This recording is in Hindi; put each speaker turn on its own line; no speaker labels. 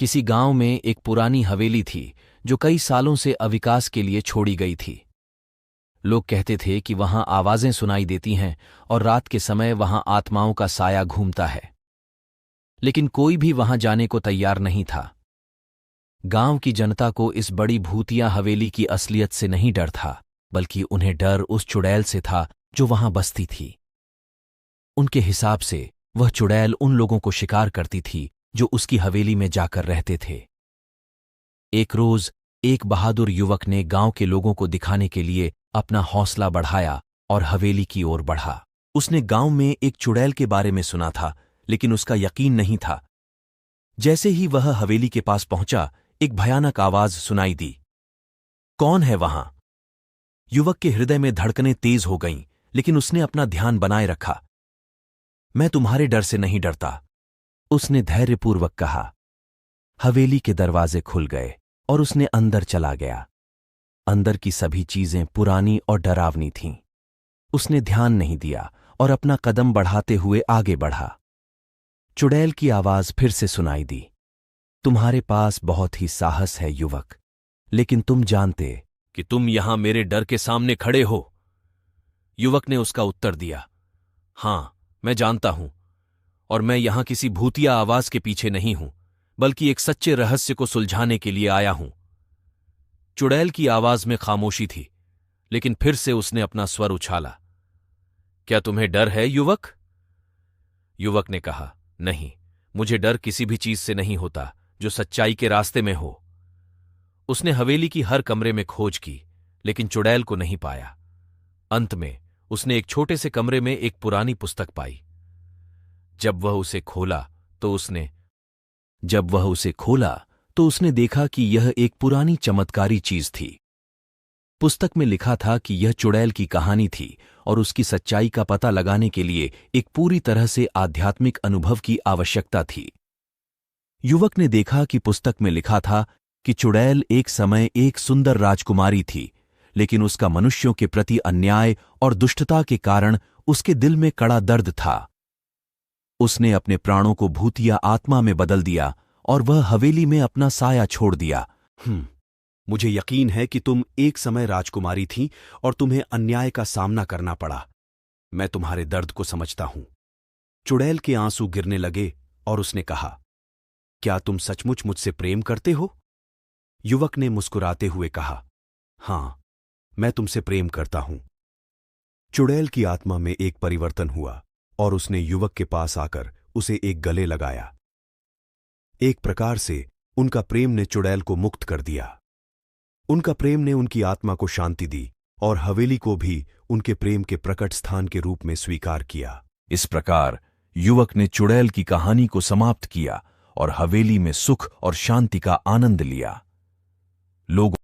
किसी गांव में एक पुरानी हवेली थी जो कई सालों से अविकास के लिए छोड़ी गई थी। लोग कहते थे कि वहां आवाजें सुनाई देती हैं और रात के समय वहां आत्माओं का साया घूमता है, लेकिन कोई भी वहां जाने को तैयार नहीं था। गांव की जनता को इस बड़ी भूतिया हवेली की असलियत से नहीं डर था, बल्कि उन्हें डर उस चुड़ैल से था जो वहां बसती थी। उनके हिसाब से वह चुड़ैल उन लोगों को शिकार करती थी जो उसकी हवेली में जाकर रहते थे। एक रोज एक बहादुर युवक ने गांव के लोगों को दिखाने के लिए अपना हौसला बढ़ाया और हवेली की ओर बढ़ा। उसने गांव में एक चुड़ैल के बारे में सुना था, लेकिन उसका यकीन नहीं था। जैसे ही वह हवेली के पास पहुंचा, एक भयानक आवाज सुनाई दी। कौन है वहां? युवक के हृदय में धड़कनें तेज हो गईं, लेकिन उसने अपना ध्यान बनाए रखा। मैं तुम्हारे डर से नहीं डरता, उसने धैर्यपूर्वक कहा। हवेली के दरवाजे खुल गए और उसने अंदर चला गया। अंदर की सभी चीजें पुरानी और डरावनी थीं। उसने ध्यान नहीं दिया और अपना कदम बढ़ाते हुए आगे बढ़ा। चुड़ैल की आवाज फिर से सुनाई दी। तुम्हारे पास बहुत ही साहस है युवक, लेकिन तुम जानते कि तुम यहां मेरे डर के सामने खड़े हो? युवक ने उसका उत्तर दिया, हां, मैं जानता हूं, और मैं यहां किसी भूतिया आवाज के पीछे नहीं हूं, बल्कि एक सच्चे रहस्य को सुलझाने के लिए आया हूं। चुड़ैल की आवाज में खामोशी थी, लेकिन फिर से उसने अपना स्वर उछाला। क्या तुम्हें डर है युवक? युवक ने कहा, नहीं, मुझे डर किसी भी चीज से नहीं होता जो सच्चाई के रास्ते में हो। उसने हवेली की हर कमरे में खोज की, लेकिन चुड़ैल को नहीं पाया। अंत में उसने एक छोटे से कमरे में एक पुरानी पुस्तक पाई। जब वह उसे खोला तो उसने देखा कि यह एक पुरानी चमत्कारी चीज थी। पुस्तक में लिखा था कि यह चुड़ैल की कहानी थी और उसकी सच्चाई का पता लगाने के लिए एक पूरी तरह से आध्यात्मिक अनुभव की आवश्यकता थी। युवक ने देखा कि पुस्तक में लिखा था कि चुड़ैल एक समय एक सुंदर राजकुमारी थी, लेकिन उसका मनुष्यों के प्रति अन्याय और दुष्टता के कारण उसके दिल में कड़ा दर्द था। उसने अपने प्राणों को भूतिया आत्मा में बदल दिया और वह हवेली में अपना साया छोड़ दिया। मुझे यकीन है कि तुम एक समय राजकुमारी थीं और तुम्हें अन्याय का सामना करना पड़ा। मैं तुम्हारे दर्द को समझता हूं। चुड़ैल के आंसू गिरने लगे और उसने कहा, क्या तुम सचमुच मुझसे प्रेम करते हो? युवक ने मुस्कुराते हुए कहा, हां, मैं तुमसे प्रेम करता हूं। चुड़ैल की आत्मा में एक परिवर्तन हुआ और उसने युवक के पास आकर उसे एक गले लगाया। एक प्रकार से उनका प्रेम ने चुड़ैल को मुक्त कर दिया। उनका प्रेम ने उनकी आत्मा को शांति दी और हवेली को भी उनके प्रेम के प्रकट स्थान के रूप में स्वीकार किया। इस प्रकार युवक ने चुड़ैल की कहानी को समाप्त किया और हवेली में सुख और शांति का आनंद लिया। लोग